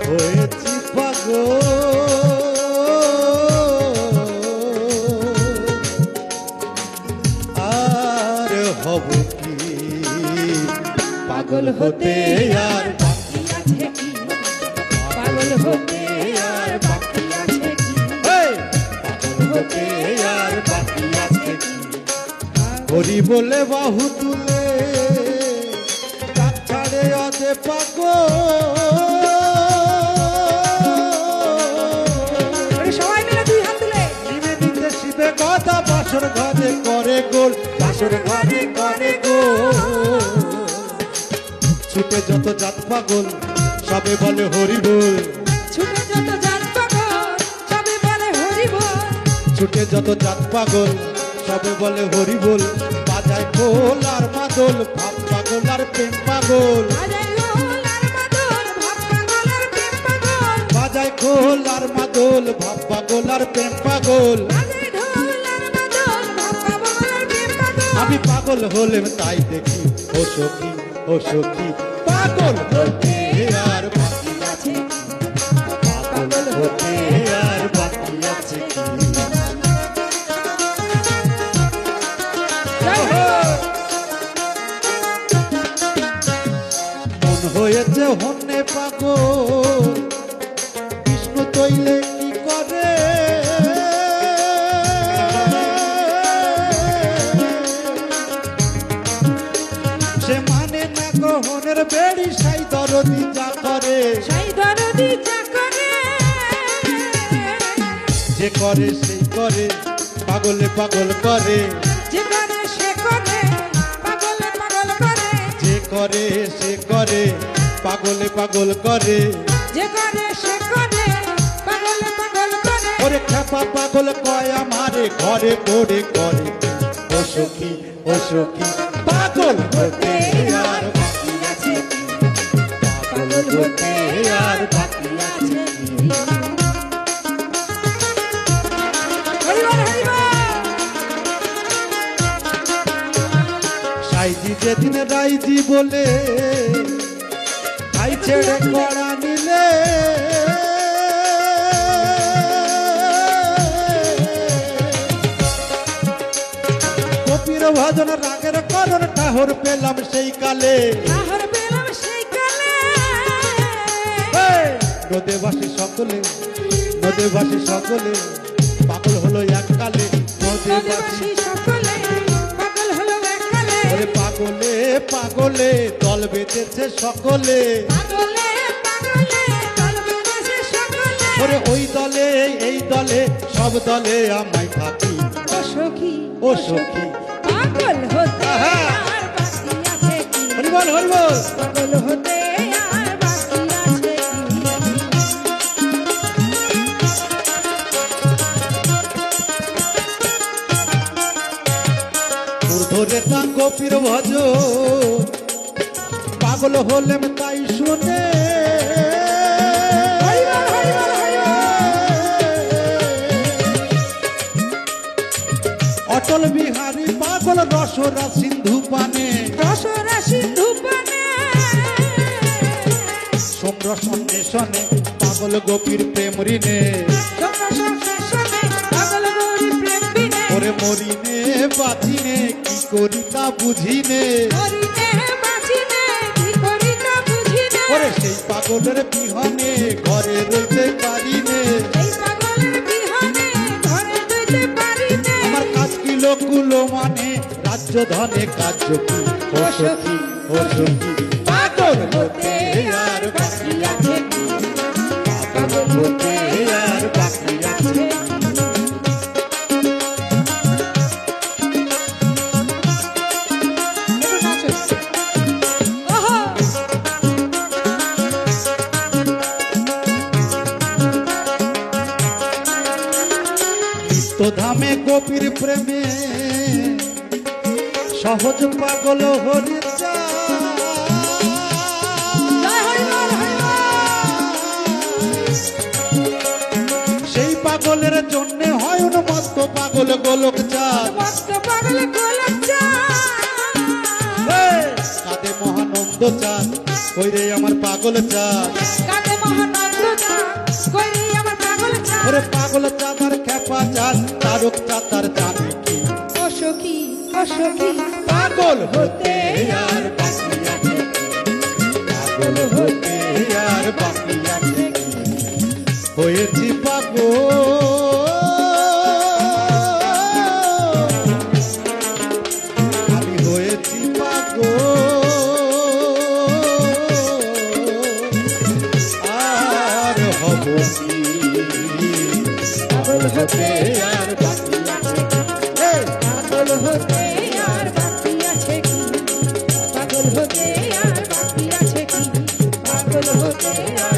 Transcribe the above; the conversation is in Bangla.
হয়েছি পাগল আর হব কি পাগল হতে আর বাকি আছে কি পাগল হতে আর বাকি আছে কি পাগল হতে আর বাকি আছে কি হরি বলে বাহু তুলে কাক ছাড়ে অদে পাগল সবাই মিলে দুই হাত তুলে নিবে নিতে শিবে কথা বাসর ঘরে করে গোল বাসর ঘরে করে গোল ছুটে যত জাত পাগল সবে বলে হরি বল ছুটে যত জাত পাগল সবে বলে হরি বল ছুটে যত জাত পাগল সবে বলে হরি বল বাজায় খোল আর মাদল ভাব পাগল আর প্রেম পাগল বাজায় ঢোল আর মাদল ভাব পাগল আর প্রেম পাগল বাজায় খোল আর মাদল ভাব পাগল আর প্রেম পাগল বাজায় ঢোল আর মাদল ভাব পাগল আর প্রেম পাগল আমি পাগল হলেম তাই দেখি ও সখী পাগল হতে আর বাকি আছে পাগল হতে আর বাকি আছে মন হয়েছে হন্যে পাগল বিষ্ণু তৈলে কি করে সে মানে না গ্রহণের বেড়ি সাই দরদি যা করে সেই দরদি যা করে যে করে সেই করে পাগলে পাগল করে যে করে সে করে পাগলে পাগল করে যে করে সে করে পাগলে পাগল করে যে করে সে করে পাগলে পাগল করে ওরে খেপা পাগল কয় আমারে ঘরে পড়ে করে ও সখী পাগল হতে আর বাকি আছে কি? পাগল হতে আর বাকি আছে কি? হরিবল হরিবল সাইজি যেদিন রাইজি বলে ভাই ছেড়ে কড়া নিলে কপির ভজন রাগের করণ ঠাহর পেলাম সেই কালে আহর পেলাম সেই কালে নদেবাসী সকলে পাগল হলো এক কালে নদীবাসী সকলে পাগল হলো এককালে ওরে পাগলে দল বেঁধেছে সকলে পাগলে পাগলে দল বেঁধেছে সকলে ওরে ওই দলে এই দলে সব দলে আমায় থাকি ও সখী পাগল হতে আহা। আর বাকি আছে কি হরিবল পাগল হতে আর বাকি আছে ধরে তা কপির ভজ পাগল হলেম তাই শুনে হরিবল হরিবল হরিবল অটল বিহারী পাগল রসরা সিন্ধু পানে রসরা সিন্ধু পানে সোমর সন্দেশনে পাগল গোপীর প্রেম ঋণে পাগল গৌরী প্রেম বিনে ওরে মরিনে বাজিনে কি করি তা বুঝিনে হরিনে বাঁচিনে কি করি তা বুঝিনে ওরে সেই পাগলের বিহনে ঘরে রইতে পারিনে এই পাগলের বিহানে ঘরে রইতে পারিনে আমার কাজ কি লোকগুলো মানে রাজ্য ধনে কার্য কি ও সখী পাগল হতে আর বাকি আছে কি? পাগল হতে আর বাকি আছে কি? ওহো নিত্যধামে গোপীর প্রেমে সহজ পাগল হরি জয় হরিবল হরিবল সেই পাগলের জন্য হয় উন্মত্ত পাগল গোলক চাঁদ মস্ত পাগল গোলক কাঁদে মহানন্দ চাঁদ কইরে আমার পাগল চাঁদ কাঁদে মহানন্দ ওরে পাগল চাঁদার খেপা চাঁদ তারক চাঁদার জানে কি ও সখী ও সখী পাগল হতে আর বাকি আছে কি? পাগল হতে আর বাকি আছে কি? হয়েছি পাগল আমি হয়েছি পাগল আর হব কি? পাগল হতে আর বাকি আছে কি? পাগল হতে আর বাকি আছে কি? পাগল হতে আর বাকি আছে কি? পাগল হতে আর